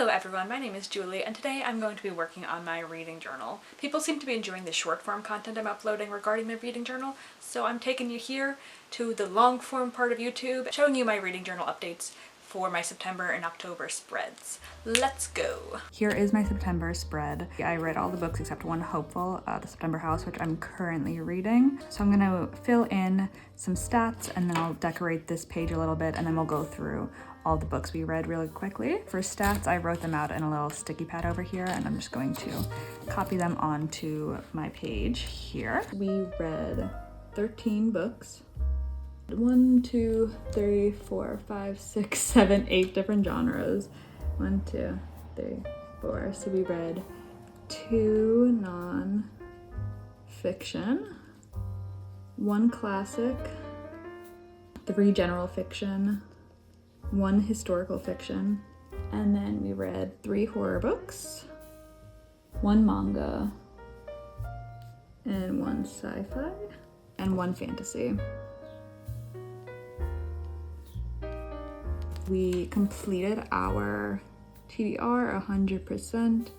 Hello everyone, my name is Julie and today I'm going to be working on my reading journal. People seem to be enjoying the short form content I'm uploading regarding my reading journal, so I'm taking you here to the long form part of YouTube, showing you my reading journal updates for my September and October spreads. Let's go! Here is my September spread. I read all the books except one hopeful, The September House, which I'm currently reading. So I'm gonna fill in some stats and then I'll decorate this page a little bit and then we'll go through all the books we read really quickly. For stats, I wrote them out in a little sticky pad over here and I'm just going to copy them onto my page here. We read 13 books. 1, 2, 3, 4, 5, 6, 7, 8 different genres. 1, 2, 3, 4. So we read 2 non-fiction, 1 classic, 3 general fiction, 1 historical fiction, and then we read 3 horror books, 1 manga, and 1 sci-fi, and 1 fantasy. We completed our TBR 100%.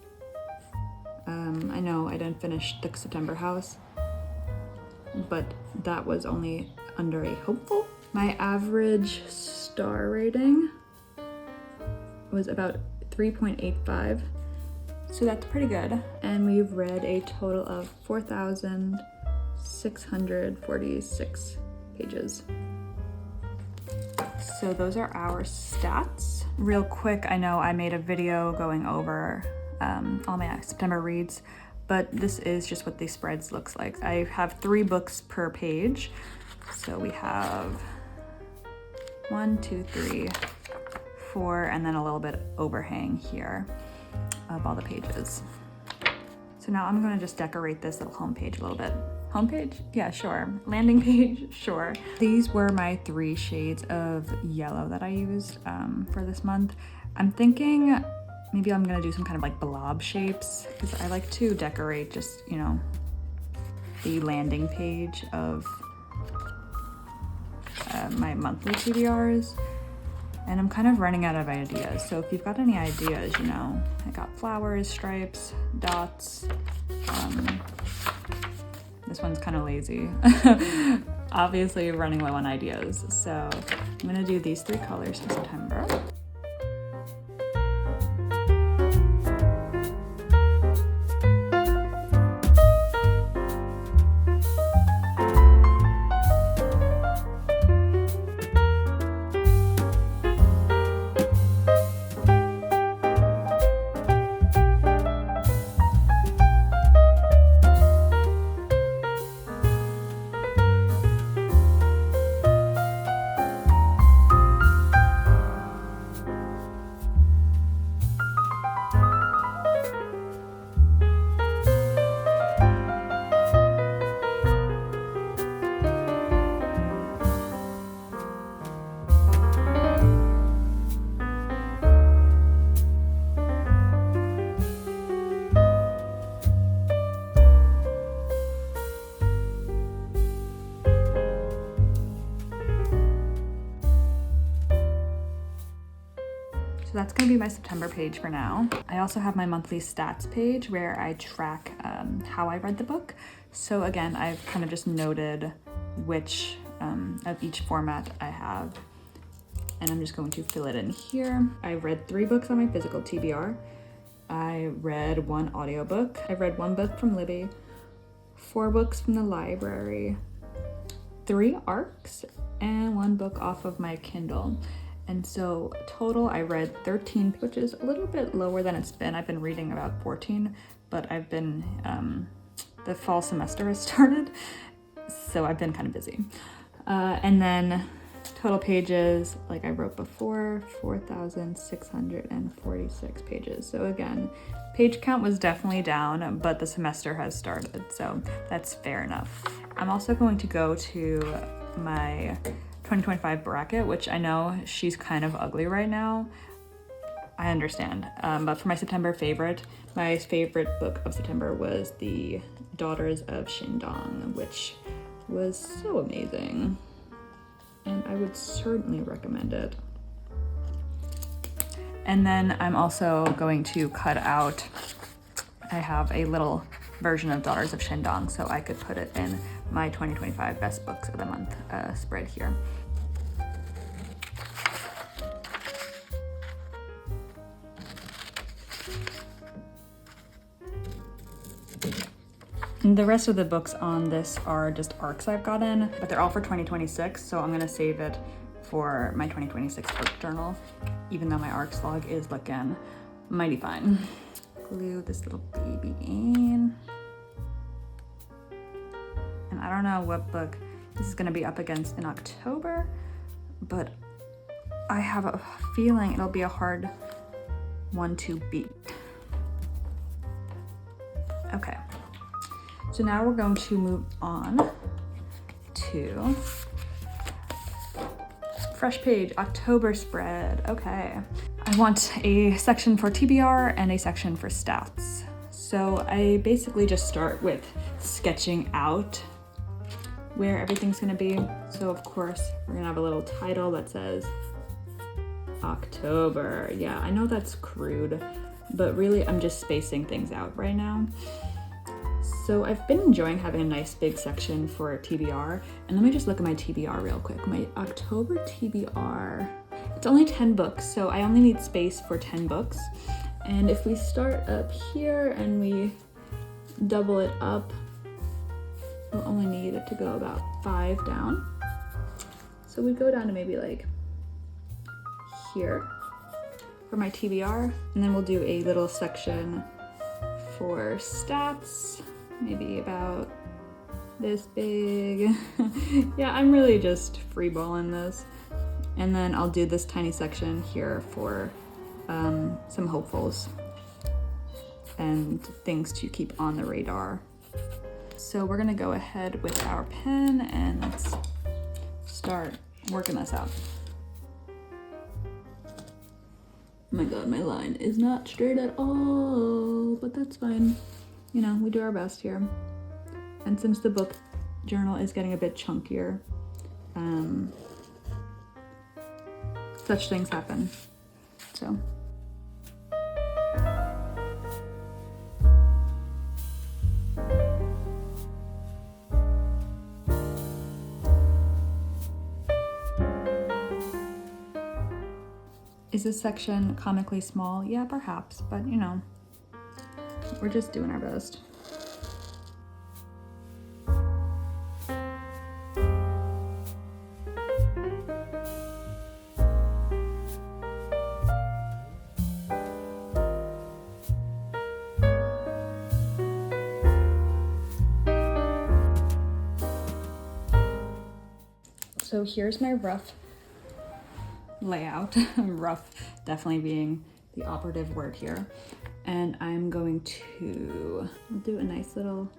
I know I didn't finish the September House, but that was only under a hopeful. My average star rating was about 3.85, so that's pretty good. And we've read a total of 4,646 pages. So those are our stats. Real quick, I know I made a video going over all my September reads, but this is just what these spreads looks like. I have 3 books per page. So we have 1, 2, 3, 4, and then a little bit overhang here of all the pages. So now I'm gonna just decorate this little homepage a little bit. Homepage? Yeah, sure. Landing page? Sure. These were my 3 shades of yellow that I used for this month. I'm thinking maybe I'm gonna do some kind of like blob shapes because I like to decorate just, you know, the landing page of my monthly TBRs. And I'm kind of running out of ideas. So if you've got any ideas, you know, I got flowers, stripes, dots. This one's kind of lazy. Obviously running low on ideas. So I'm gonna do these 3 colors for September. So that's gonna be my September page for now. I also have my monthly stats page where I track how I read the book. So again, I've kind of just noted which of each format I have, and I'm just going to fill it in here. I read 3 books on my physical TBR. I read 1 audiobook. I read 1 book from Libby, 4 books from the library, 3 ARCs, and 1 book off of my Kindle. And so total I read 13, which is a little bit lower than it's been. I've been reading about 14, but I've been, the fall semester has started, so I've been kind of busy. And then total pages, like I wrote before, 4,646 pages. So again, page count was definitely down, but the semester has started, so that's fair enough. I'm also going to go to my 2025 bracket, which I know she's kind of ugly right now. I understand. But for my September favorite, my favorite book of September was The Daughters of Shindong, which was so amazing. And I would certainly recommend it. And then I'm also going to cut out, I have a little version of Daughters of Shandong, so I could put it in my 2025 Best Books of the Month spread here. And the rest of the books on this are just arcs I've gotten, but they're all for 2026, so I'm gonna save it for my 2026 book journal, even though my arcs log is looking mighty fine. Glue this little baby in. And I don't know what book this is gonna be up against in October, but I have a feeling it'll be a hard one to beat. Okay. So now we're going to move on to fresh page, October spread. Okay. I want a section for TBR and a section for stats. So I basically just start with sketching out where everything's gonna be. So of course, we're gonna have a little title that says October. Yeah, I know that's crude, but really I'm just spacing things out right now. So I've been enjoying having a nice big section for TBR, and let me just look at my TBR real quick. My October TBR, it's only 10 books, so I only need space for 10 books. And if we start up here and we double it up, we'll only need it to go about 5 down. So we go down to maybe like here for my TBR, and then we'll do a little section for stats, maybe about this big. Yeah, I'm really just freeballing this. And then I'll do this tiny section here for some hopefuls and things to keep on the radar. So we're gonna go ahead with our pen and let's start working this out. Oh my god, my line is not straight at all, but that's fine. You know, we do our best here. And since the book journal is getting a bit chunkier, such things happen. So. Is this section comically small? Yeah, perhaps, but you know, we're just doing our best. So here's my rough layout. Rough definitely being the operative word here. And I'm going to do a nice little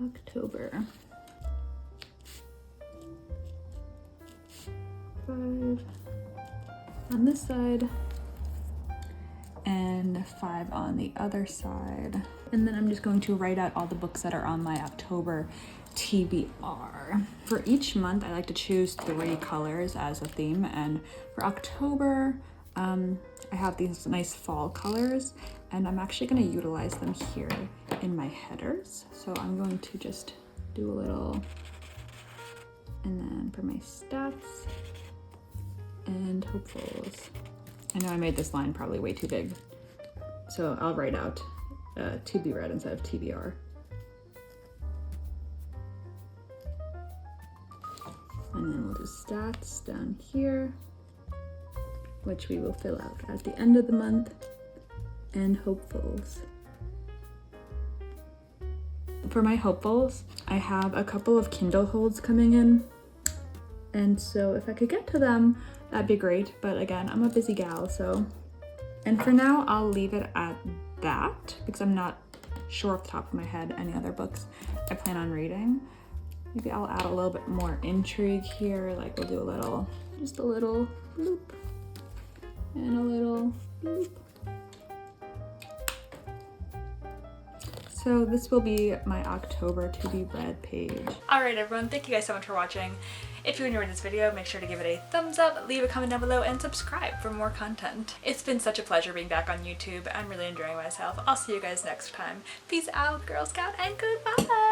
October 5 on this side and 5 on the other side. And then I'm just going to write out all the books that are on my October TBR. For each month, I like to choose 3 colors as a theme. And for October, I have these nice fall colors, and I'm actually going to utilize them here in my headers. So I'm going to just do a little, and then for my stats and hopefuls. I know I made this line probably way too big, so I'll write out to be read instead of TBR. And then we'll do stats down here, which we will fill out at the end of the month, and hopefuls. For my hopefuls, I have a couple of Kindle holds coming in, and so if I could get to them, that'd be great, but again, I'm a busy gal, so. And for now, I'll leave it at that, because I'm not sure off the top of my head any other books I plan on reading. Maybe I'll add a little bit more intrigue here, like we'll do a little, just a little bloop, and a little bloop. So this will be my October to be read page. Alright everyone, thank you guys so much for watching. If you enjoyed this video, make sure to give it a thumbs up, leave a comment down below, and subscribe for more content. It's been such a pleasure being back on YouTube. I'm really enjoying myself. I'll see you guys next time. Peace out, Girl Scout, and goodbye!